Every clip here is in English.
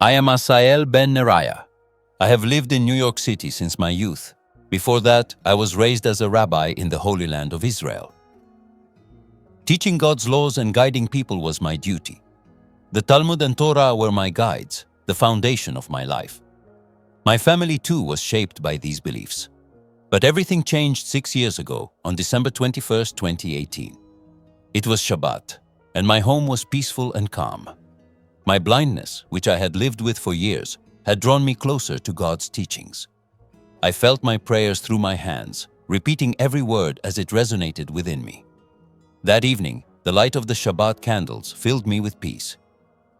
I am Asael Ben Neraya. I have lived in New York City since my youth. Before that, I was raised as a rabbi in the Holy Land of Israel. Teaching God's laws and guiding people was my duty. The Talmud and Torah were my guides, the foundation of my life. My family too was shaped by these beliefs. But everything changed 6 years ago, on December 21st, 2018. It was Shabbat, and my home was peaceful and calm. My blindness, which I had lived with for years, had drawn me closer to God's teachings. I felt my prayers through my hands, repeating every word as it resonated within me. That evening, the light of the Shabbat candles filled me with peace.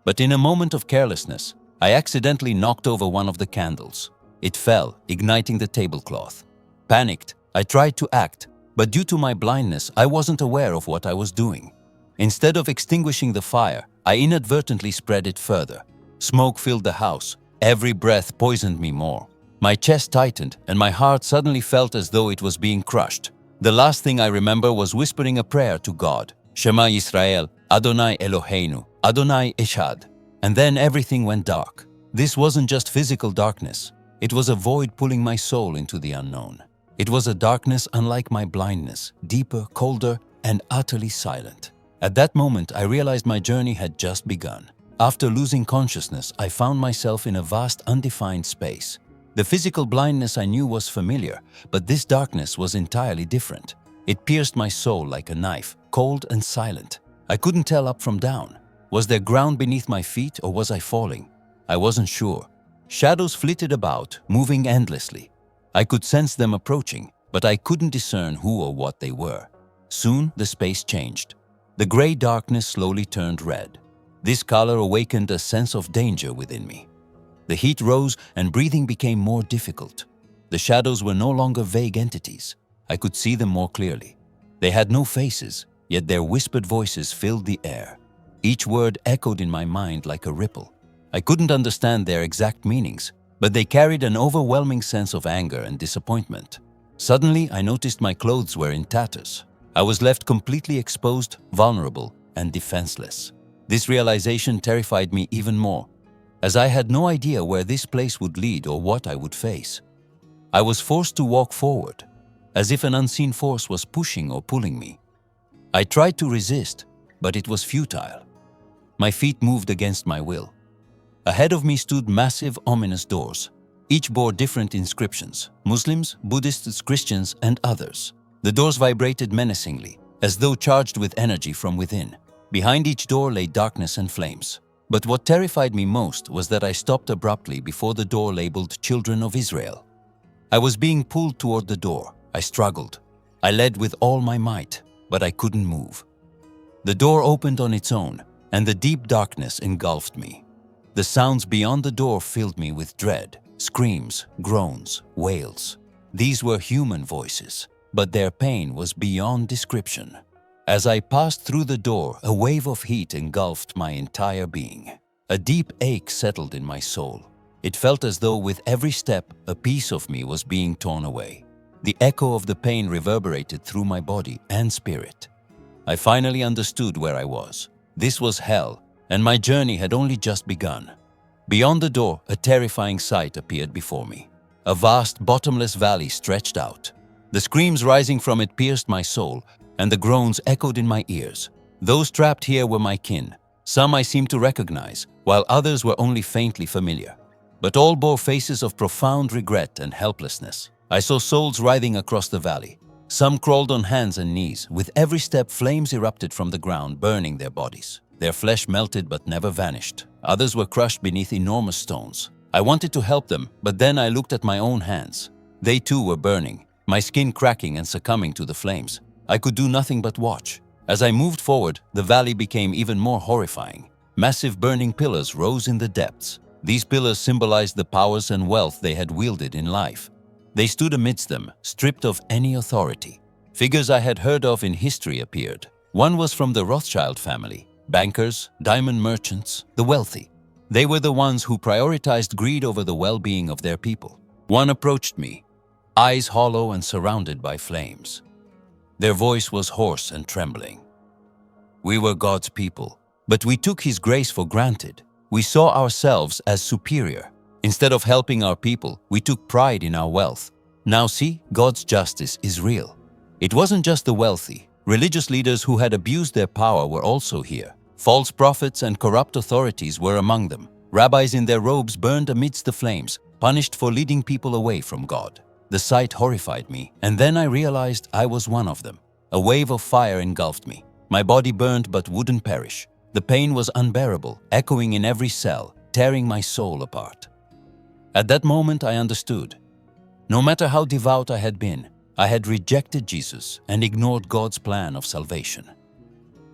But in a moment of carelessness, I accidentally knocked over one of the candles. It fell, igniting the tablecloth. Panicked, I tried to act, but due to my blindness, I wasn't aware of what I was doing. Instead of extinguishing the fire, I inadvertently spread it further. Smoke filled the house. Every breath poisoned me more. My chest tightened, and my heart suddenly felt as though it was being crushed. The last thing I remember was whispering a prayer to God, Shema Yisrael, Adonai Eloheinu, Adonai Echad. And then everything went dark. This wasn't just physical darkness. It was a void pulling my soul into the unknown. It was a darkness unlike my blindness, deeper, colder, and utterly silent. At that moment, I realized my journey had just begun. After losing consciousness, I found myself in a vast, undefined space. The physical blindness I knew was familiar, but this darkness was entirely different. It pierced my soul like a knife, cold and silent. I couldn't tell up from down. Was there ground beneath my feet, or was I falling? I wasn't sure. Shadows flitted about, moving endlessly. I could sense them approaching, but I couldn't discern who or what they were. Soon, the space changed. The gray darkness slowly turned red. This color awakened a sense of danger within me. The heat rose and breathing became more difficult. The shadows were no longer vague entities. I could see them more clearly. They had no faces, yet their whispered voices filled the air. Each word echoed in my mind like a ripple. I couldn't understand their exact meanings, but they carried an overwhelming sense of anger and disappointment. Suddenly, I noticed my clothes were in tatters. I was left completely exposed, vulnerable, and defenseless. This realization terrified me even more, as I had no idea where this place would lead or what I would face. I was forced to walk forward, as if an unseen force was pushing or pulling me. I tried to resist, but it was futile. My feet moved against my will. Ahead of me stood massive, ominous doors. Each bore different inscriptions: Muslims, Buddhists, Christians, and others. The doors vibrated menacingly, as though charged with energy from within. Behind each door lay darkness and flames. But what terrified me most was that I stopped abruptly before the door labeled Children of Israel. I was being pulled toward the door. I struggled. I led with all my might, but I couldn't move. The door opened on its own, and the deep darkness engulfed me. The sounds beyond the door filled me with dread. Screams, groans, wails. These were human voices, but their pain was beyond description. As I passed through the door, a wave of heat engulfed my entire being. A deep ache settled in my soul. It felt as though with every step, a piece of me was being torn away. The echo of the pain reverberated through my body and spirit. I finally understood where I was. This was hell, and my journey had only just begun. Beyond the door, a terrifying sight appeared before me. A vast, bottomless valley stretched out. The screams rising from it pierced my soul, and the groans echoed in my ears. Those trapped here were my kin. Some I seemed to recognize, while others were only faintly familiar. But all bore faces of profound regret and helplessness. I saw souls writhing across the valley. Some crawled on hands and knees. With every step, flames erupted from the ground, burning their bodies. Their flesh melted but never vanished. Others were crushed beneath enormous stones. I wanted to help them, but then I looked at my own hands. They too were burning, my skin cracking and succumbing to the flames. I could do nothing but watch. As I moved forward, the valley became even more horrifying. Massive burning pillars rose in the depths. These pillars symbolized the powers and wealth they had wielded in life. They stood amidst them, stripped of any authority. Figures I had heard of in history appeared. One was from the Rothschild family, bankers, diamond merchants, the wealthy. They were the ones who prioritized greed over the well-being of their people. One approached me, eyes hollow and surrounded by flames. Their voice was hoarse and trembling. We were God's people, but we took His grace for granted. We saw ourselves as superior. Instead of helping our people, we took pride in our wealth. Now see, God's justice is real. It wasn't just the wealthy. Religious leaders who had abused their power were also here. False prophets and corrupt authorities were among them. Rabbis in their robes burned amidst the flames, punished for leading people away from God. The sight horrified me, and then I realized I was one of them. A wave of fire engulfed me. My body burned but wouldn't perish. The pain was unbearable, echoing in every cell, tearing my soul apart. At that moment I understood. No matter how devout I had been, I had rejected Jesus and ignored God's plan of salvation.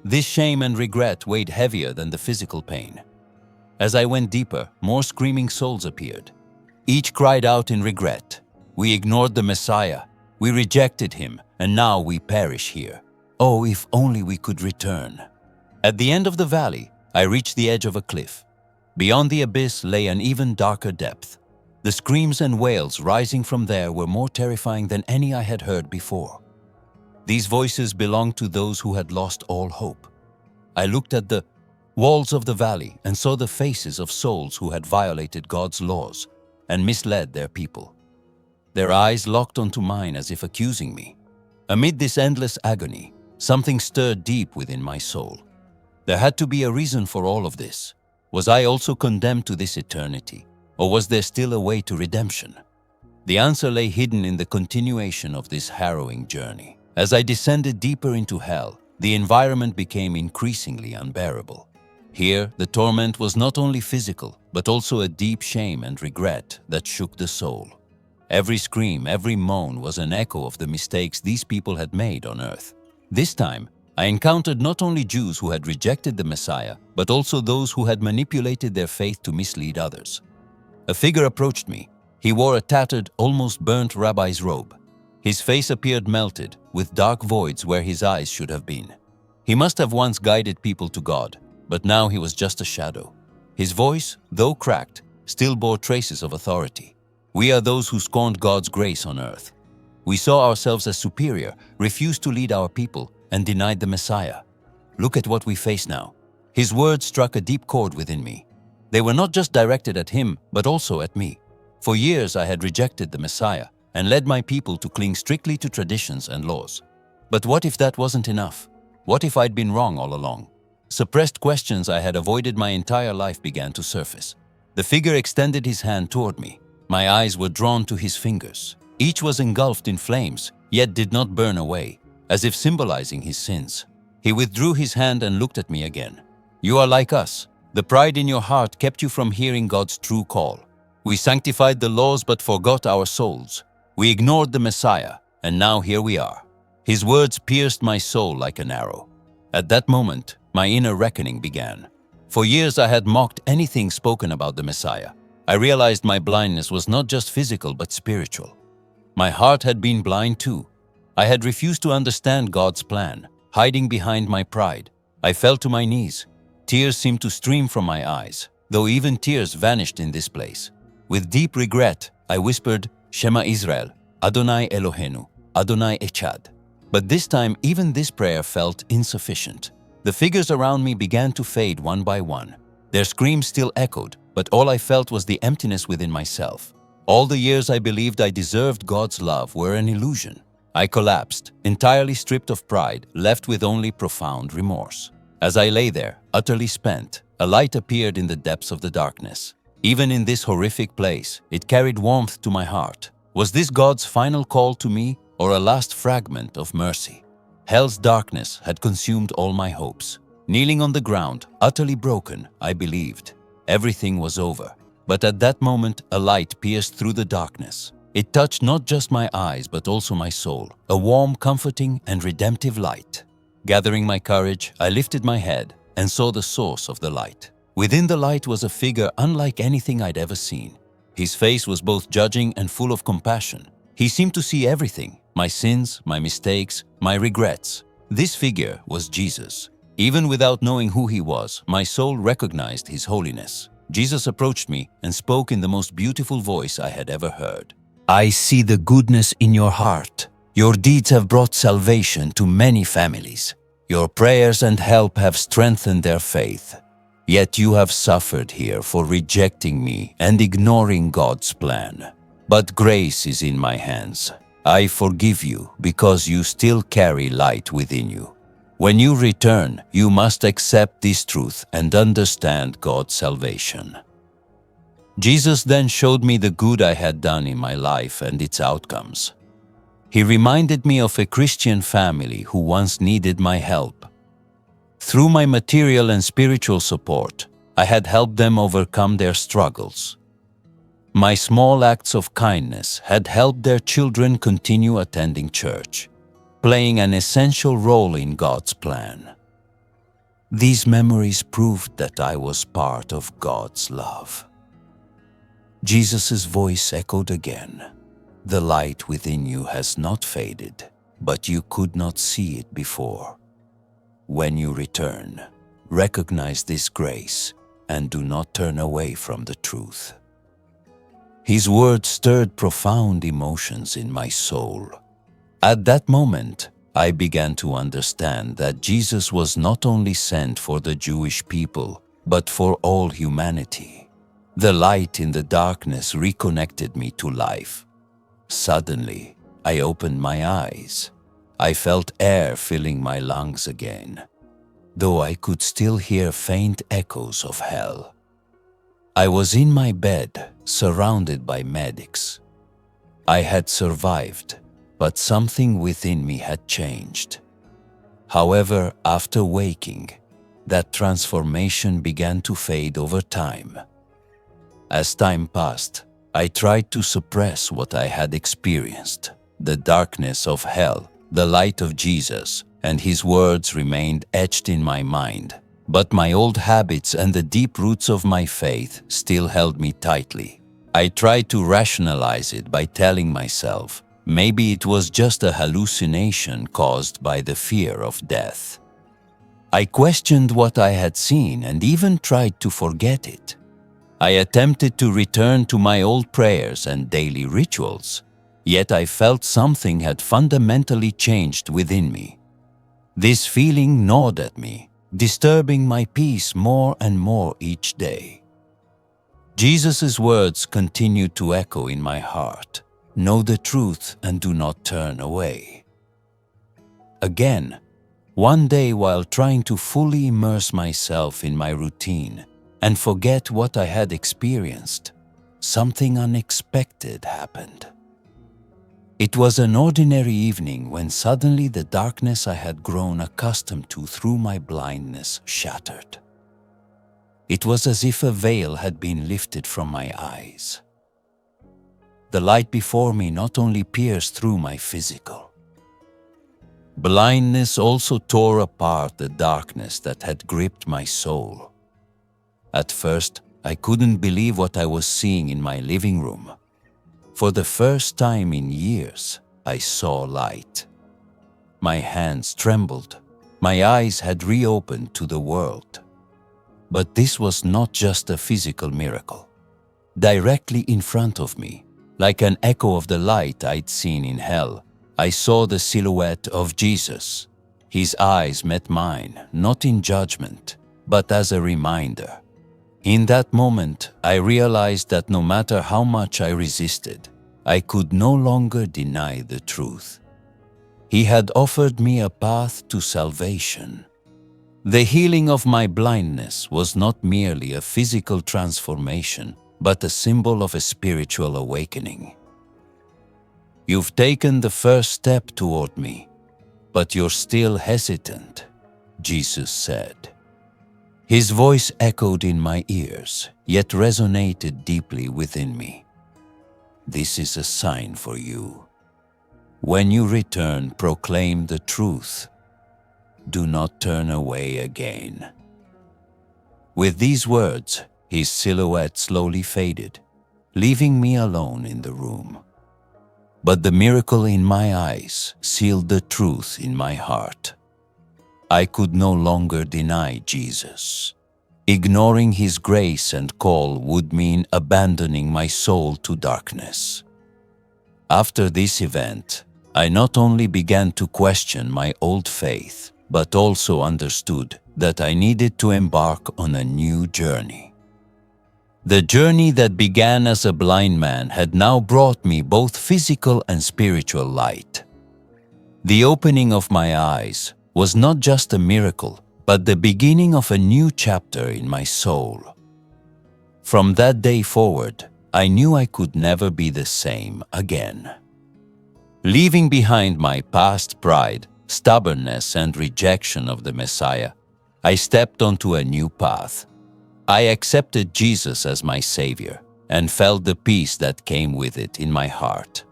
This shame and regret weighed heavier than the physical pain. As I went deeper, more screaming souls appeared. Each cried out in regret. We ignored the Messiah, we rejected him, and now we perish here. Oh, if only we could return. At the end of the valley, I reached the edge of a cliff. Beyond the abyss lay an even darker depth. The screams and wails rising from there were more terrifying than any I had heard before. These voices belonged to those who had lost all hope. I looked at the walls of the valley and saw the faces of souls who had violated God's laws and misled their people. Their eyes locked onto mine as if accusing me. Amid this endless agony, something stirred deep within my soul. There had to be a reason for all of this. Was I also condemned to this eternity, or was there still a way to redemption? The answer lay hidden in the continuation of this harrowing journey. As I descended deeper into hell, the environment became increasingly unbearable. Here, the torment was not only physical, but also a deep shame and regret that shook the soul. Every scream, every moan was an echo of the mistakes these people had made on earth. This time, I encountered not only Jews who had rejected the Messiah, but also those who had manipulated their faith to mislead others. A figure approached me. He wore a tattered, almost burnt rabbi's robe. His face appeared melted, with dark voids where his eyes should have been. He must have once guided people to God, but now he was just a shadow. His voice, though cracked, still bore traces of authority. We are those who scorned God's grace on earth. We saw ourselves as superior, refused to lead our people, and denied the Messiah. Look at what we face now. His words struck a deep chord within me. They were not just directed at him, but also at me. For years I had rejected the Messiah and led my people to cling strictly to traditions and laws. But what if that wasn't enough? What if I'd been wrong all along? Suppressed questions I had avoided my entire life began to surface. The figure extended his hand toward me. My eyes were drawn to his fingers. Each was engulfed in flames, yet did not burn away, as if symbolizing his sins. He withdrew his hand and looked at me again. You are like us. The pride in your heart kept you from hearing God's true call. We sanctified the laws but forgot our souls. We ignored the Messiah, and now here we are. His words pierced my soul like an arrow. At that moment, my inner reckoning began. For years I had mocked anything spoken about the Messiah. I realized my blindness was not just physical but spiritual. My heart had been blind too. I had refused to understand God's plan, hiding behind my pride. I fell to my knees. Tears seemed to stream from my eyes, though even tears vanished in this place. With deep regret, I whispered, Shema Israel, Adonai Eloheinu, Adonai Echad. But this time, even this prayer felt insufficient. The figures around me began to fade one by one. Their screams still echoed, but all I felt was the emptiness within myself. All the years I believed I deserved God's love were an illusion. I collapsed, entirely stripped of pride, left with only profound remorse. As I lay there, utterly spent, a light appeared in the depths of the darkness. Even in this horrific place, it carried warmth to my heart. Was this God's final call to me, or a last fragment of mercy? Hell's darkness had consumed all my hopes. Kneeling on the ground, utterly broken, I believed everything was over. But at that moment, a light pierced through the darkness. It touched not just my eyes, but also my soul, a warm, comforting, and redemptive light. Gathering my courage, I lifted my head and saw the source of the light. Within the light was a figure unlike anything I'd ever seen. His face was both judging and full of compassion. He seemed to see everything, my sins, my mistakes, my regrets. This figure was Jesus. Even without knowing who he was, my soul recognized his holiness. Jesus approached me and spoke in the most beautiful voice I had ever heard. I see the goodness in your heart. Your deeds have brought salvation to many families. Your prayers and help have strengthened their faith. Yet you have suffered here for rejecting me and ignoring God's plan. But grace is in my hands. I forgive you because you still carry light within you. When you return, you must accept this truth and understand God's salvation." Jesus then showed me the good I had done in my life and its outcomes. He reminded me of a Christian family who once needed my help. Through my material and spiritual support, I had helped them overcome their struggles. My small acts of kindness had helped their children continue attending church, playing an essential role in God's plan. These memories proved that I was part of God's love. Jesus' voice echoed again. "The light within you has not faded, but you could not see it before. When you return, recognize this grace and do not turn away from the truth." His words stirred profound emotions in my soul. At that moment, I began to understand that Jesus was not only sent for the Jewish people, but for all humanity. The light in the darkness reconnected me to life. Suddenly, I opened my eyes. I felt air filling my lungs again, though I could still hear faint echoes of hell. I was in my bed, surrounded by medics. I had survived, but something within me had changed. However, after waking, that transformation began to fade over time. As time passed, I tried to suppress what I had experienced. The darkness of hell, the light of Jesus, and his words remained etched in my mind. But my old habits and the deep roots of my faith still held me tightly. I tried to rationalize it by telling myself, maybe it was just a hallucination caused by the fear of death. I questioned what I had seen and even tried to forget it. I attempted to return to my old prayers and daily rituals, yet I felt something had fundamentally changed within me. This feeling gnawed at me, disturbing my peace more and more each day. Jesus' words continued to echo in my heart. "Know the truth and do not turn away." Again, one day while trying to fully immerse myself in my routine and forget what I had experienced, something unexpected happened. It was an ordinary evening when suddenly the darkness I had grown accustomed to through my blindness shattered. It was as if a veil had been lifted from my eyes. The light before me not only pierced through my physical. Blindness also tore apart the darkness that had gripped my soul. At first, I couldn't believe what I was seeing in my living room. For the first time in years, I saw light. My hands trembled. My eyes had reopened to the world. But this was not just a physical miracle. Directly in front of me, like an echo of the light I'd seen in hell, I saw the silhouette of Jesus. His eyes met mine, not in judgment, but as a reminder. In that moment, I realized that no matter how much I resisted, I could no longer deny the truth. He had offered me a path to salvation. The healing of my blindness was not merely a physical transformation, but a symbol of a spiritual awakening. "You've taken the first step toward me, but you're still hesitant," Jesus said. His voice echoed in my ears, yet resonated deeply within me. "This is a sign for you. When you return, proclaim the truth. Do not turn away again." With these words, his silhouette slowly faded, leaving me alone in the room. But the miracle in my eyes sealed the truth in my heart. I could no longer deny Jesus. Ignoring his grace and call would mean abandoning my soul to darkness. After this event, I not only began to question my old faith, but also understood that I needed to embark on a new journey. The journey that began as a blind man had now brought me both physical and spiritual light. The opening of my eyes was not just a miracle, but the beginning of a new chapter in my soul. From that day forward, I knew I could never be the same again. Leaving behind my past pride, stubbornness, and rejection of the Messiah, I stepped onto a new path. I accepted Jesus as my Savior and felt the peace that came with it in my heart.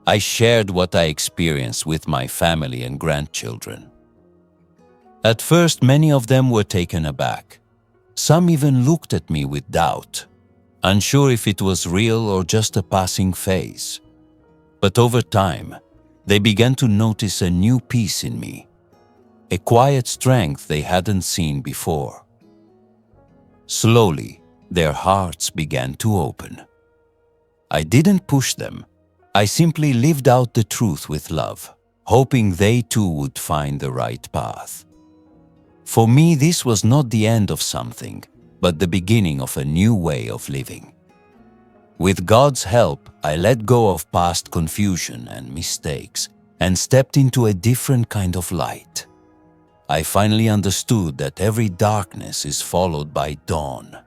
I shared what I experienced with my family and grandchildren. At first, many of them were taken aback. Some even looked at me with doubt, unsure if it was real or just a passing phase. But over time, they began to notice a new peace in me, a quiet strength they hadn't seen before. Slowly, their hearts began to open. I didn't push them. I simply lived out the truth with love, hoping they too would find the right path. For me, this was not the end of something, but the beginning of a new way of living. With God's help, I let go of past confusion and mistakes and stepped into a different kind of light. I finally understood that every darkness is followed by dawn,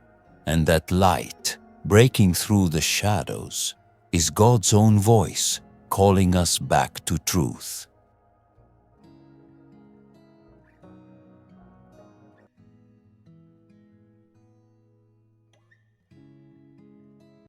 and that light, breaking through the shadows, is God's own voice calling us back to truth.